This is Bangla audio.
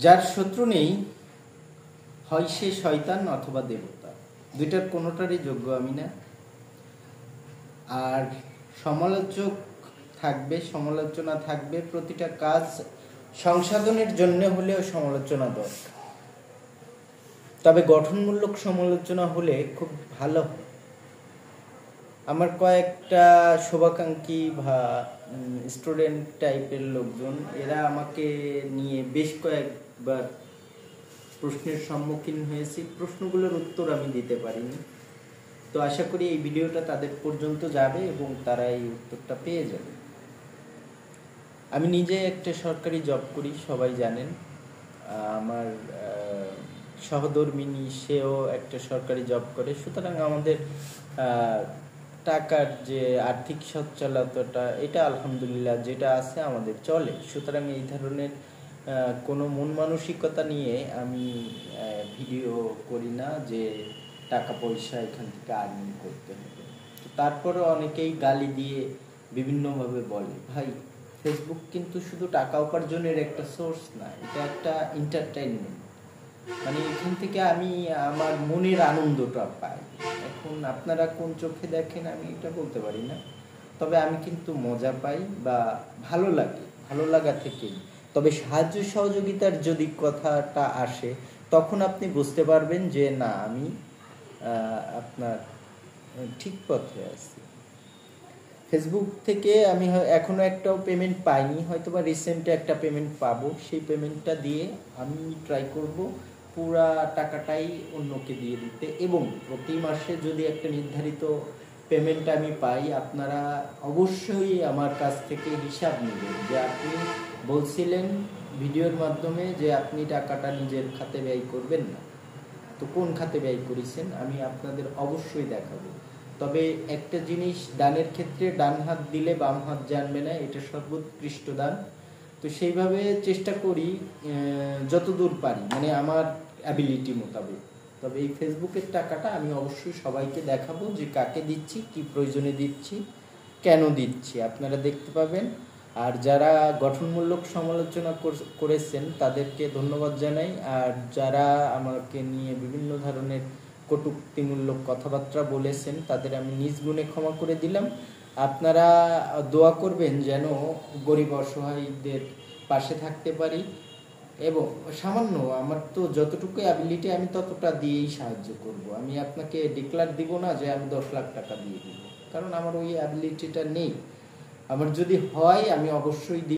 যার শত্রু নেই, হয় সে শয়তান অথবা দেবতা, দুইটার কোনোটারই যোগ্য আমি না। আর সমালোচক থাকবে, সমালোচনা থাকবে, প্রতিটা কাজ সংশোধনের জন্য হলেও সমালোচনা দরকার। তবে গঠনমূলক সমালোচনা হলে খুব ভালো হয়। আমার কয়েকটা শুভাকাঙ্ক্ষী বা স্টুডেন্ট টাইপের লোকজন, এরা আমাকে নিয়ে বেশ কয়েকবার প্রশ্নের সম্মুখীন হয়েছি, প্রশ্নগুলোর উত্তর আমি দিতে পারিনি। তো আশা করি এই ভিডিওটা তাদের পর্যন্ত যাবে এবং তারা এই উত্তরটা পেয়ে যাবে। আমি নিজে একটা সরকারি জব করি, সবাই জানেন। আমার সহধর্মিনী সেও একটা সরকারি জব করে, সুতরাং আমাদের টাকার যে আর্থিক সচ্ছলতাটা, এটা আলহামদুলিল্লাহ যেটা আছে আমাদের চলে। সুতরাং এই ধরনের কোনো মন মানসিকতা নিয়ে আমি ভিডিও করি না যে টাকা পয়সা এখান থেকে আর্নিং করতে হবে। তারপরে অনেকেই গালি দিয়ে বিভিন্নভাবে বলে, ভাই ফেসবুক কিন্তু শুধু টাকা উপার্জনের একটা সোর্স না, এটা একটা এন্টারটেইনমেন্ট। মানে এখান থেকে আমি আমার মনের আনন্দটা পাই। এখন আপনারা কোন চোখে দেখেন আমি এটা বলতে পারি না, তবে আমি কিন্তু মজা পাই বা ভালো লাগে, ভালো লাগা থেকেই। তবে সাহায্য সহযোগিতার যদি কথাটা আসে, তখন আপনি বুঝতে পারবেন যে না, আমি আপনার ঠিক পথে আছি। ফেসবুক থেকে আমি এখনো একটাও পেমেন্ট পাইনি, হয়তো বা রিসেন্টে একটা পেমেন্ট পাবো। সেই পেমেন্টটা দিয়ে আমি ট্রাই করব পুরা টাকাটাই অন্যকে দিয়ে দিতে, এবং প্রতি মাসে যদি একটা নির্ধারিত পেমেন্ট আমি পাই, আপনারা অবশ্যই আমার কাছ থেকে হিসাব নেবেন যে আপনি বলছিলেন ভিডিওর মাধ্যমে যে আপনি টাকাটা নিজের খাতে ব্যয় করবেন না, তো কোন খাতে ব্যয় করেছেন আমি আপনাদের অবশ্যই দেখাবো। তবে একটা জিনিস, দানের ক্ষেত্রে ডান হাত দিলে বাম হাত জানবে না, এটা সর্বোৎকৃষ্ট দান। তো সেইভাবে চেষ্টা করি যতদূর পারি, মানে আমার অ্যাবিলিটি মোতাবেক। তবে এই ফেসবুকের টাকাটা আমি অবশ্যই সবাইকে দেখাবো যে কাকে দিচ্ছি, কি প্রয়োজনে দিচ্ছি, কেন দিচ্ছি, আপনারা দেখতে পাবেন। আর যারা গঠনমূলক সমালোচনা করেছেন তাদেরকে ধন্যবাদ জানাই। আর যারা আমাকে নিয়ে বিভিন্ন ধরনের কটূক্তিমূলক কথাবার্তা বলেছেন তাদের আমি নিজ গুণে ক্ষমা করে দিলাম। আপনারা দোয়া করবেন যেন গরিব অসহায়দের পাশে থাকতে পারি, এবং সামান্য আমার তো যতটুকু অ্যাবিলিটি আমি ততটা দিয়েই সাহায্য করব। আমি আপনাকে ডিক্লার দিব না যে আমি 10 লাখ টাকা দিয়ে দিব, কারণ আমার ওই অ্যাবিলিটিটা নেই। আমার যদি হয় আমি অবশ্যই